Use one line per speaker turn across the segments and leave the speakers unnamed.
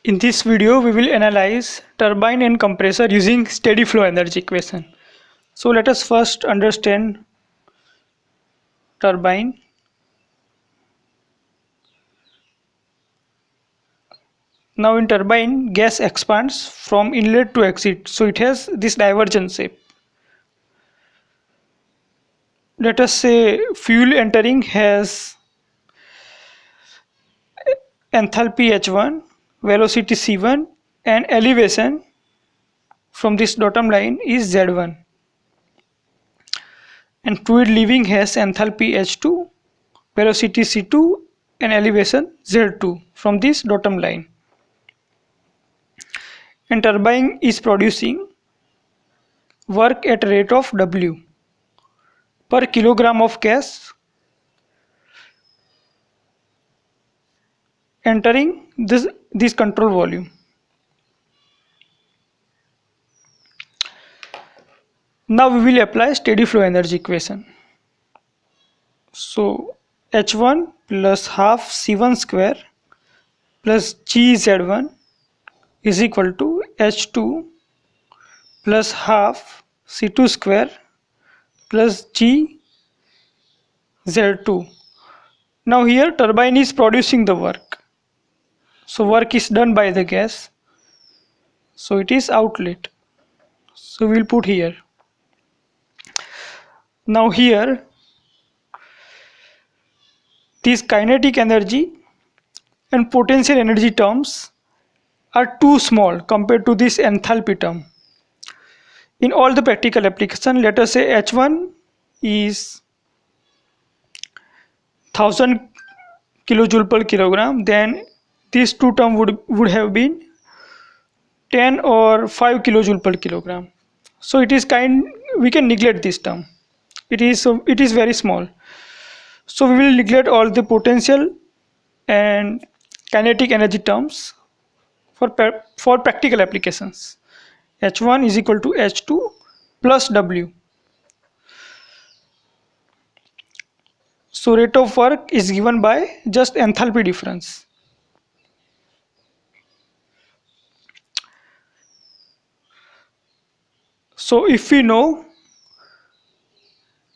In this video, we will analyze turbine and compressor using steady flow energy equation. So let us first understand turbine. Now in turbine, gas expands from inlet to exit. So it has this divergence shape. Let us say fuel entering has enthalpy H1, velocity C1 and elevation from this bottom line is Z1. And fluid leaving has enthalpy H2, velocity C2 and elevation Z2 from this bottom line. And turbine is producing work at rate of W per kilogram of gas entering this control volume. Now we will apply steady flow energy equation. So H1 plus half C1 square plus GZ1 is equal to H2 plus half C2 square plus GZ2. Now here turbine is producing the work. So work is done by the gas. So it is outlet. So we will put here. Now here this kinetic energy and potential energy terms are too small compared to this enthalpy term. In all the practical application, let us say H1 is 1000 kilojoule per kilogram, then these two terms would have been 10 or 5 kilojoule per kilogram. So it is we can neglect this term. It is very small. So we will neglect all the potential and kinetic energy terms for practical applications. H1 is equal to H2 plus W. So rate of work is given by just enthalpy difference. So if we know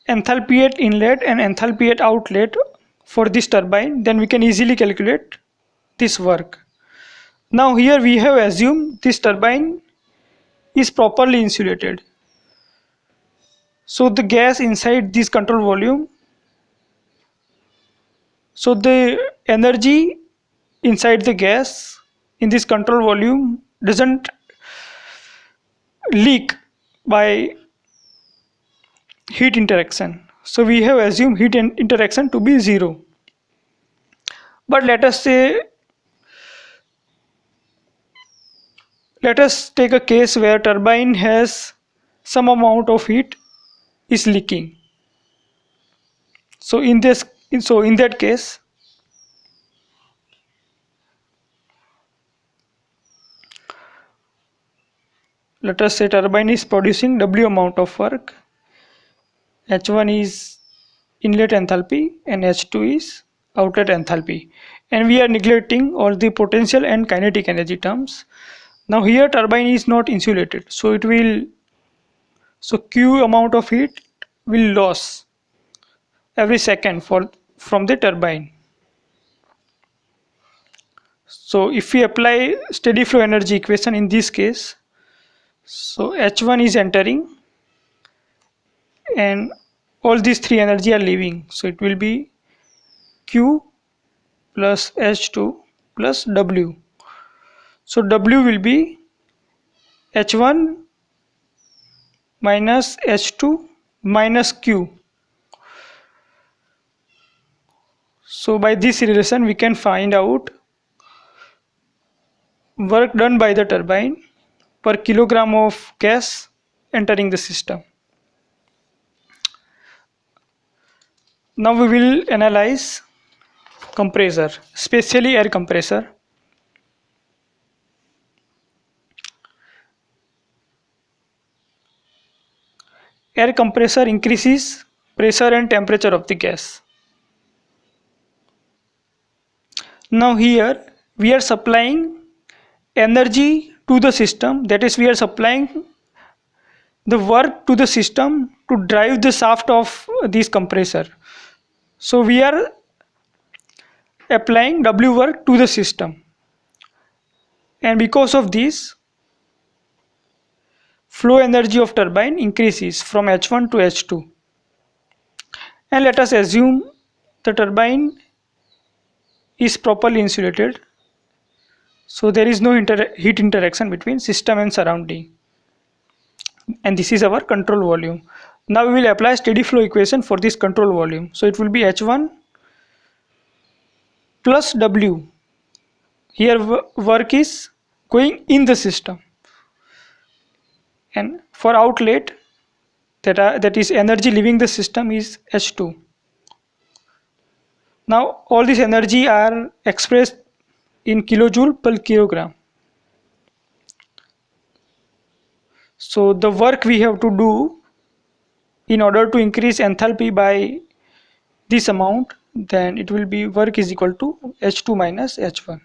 enthalpy at inlet and enthalpy at outlet for this turbine, then we can easily calculate this work. Now here we have assumed this turbine is properly insulated. So the gas inside this control volume, so the energy inside the gas in this control volume doesn't leak by heat interaction. So we have assumed heat interaction to be 0. But let us take a case where turbine has some amount of heat is leaking. So in that case, let us say turbine is producing W amount of work. H1 is inlet enthalpy and H2 is outlet enthalpy. And we are neglecting all the potential and kinetic energy terms. Now here turbine is not insulated. So Q amount of heat will lose every second from the turbine. So if we apply steady flow energy equation in this case, so H1 is entering and all these three energy are leaving. So it will be Q plus H2 plus W. So W will be H1 minus H2 minus Q. So by this relation we can find out work done by the turbine per kilogram of gas entering the system. Now we will analyze compressor, especially air compressor. Air compressor increases pressure and temperature of the gas. Now here we are supplying energy to the system, that is we are supplying the work to the system to drive the shaft of this compressor. So we are applying W work to the system, and because of this flow energy of turbine increases from H1 to H2. And let us assume the turbine is properly insulated, so there is no heat interaction between system and surrounding, and this is our control volume. Now we will apply steady flow equation for this control volume. So it will be H1 plus W. Here work is going in the system, and for outlet, that is energy leaving the system, is H2. Now all this energy are expressed in kilojoule per kilogram. So the work we have to do in order to increase enthalpy by this amount, then it will be work is equal to H2 minus H1.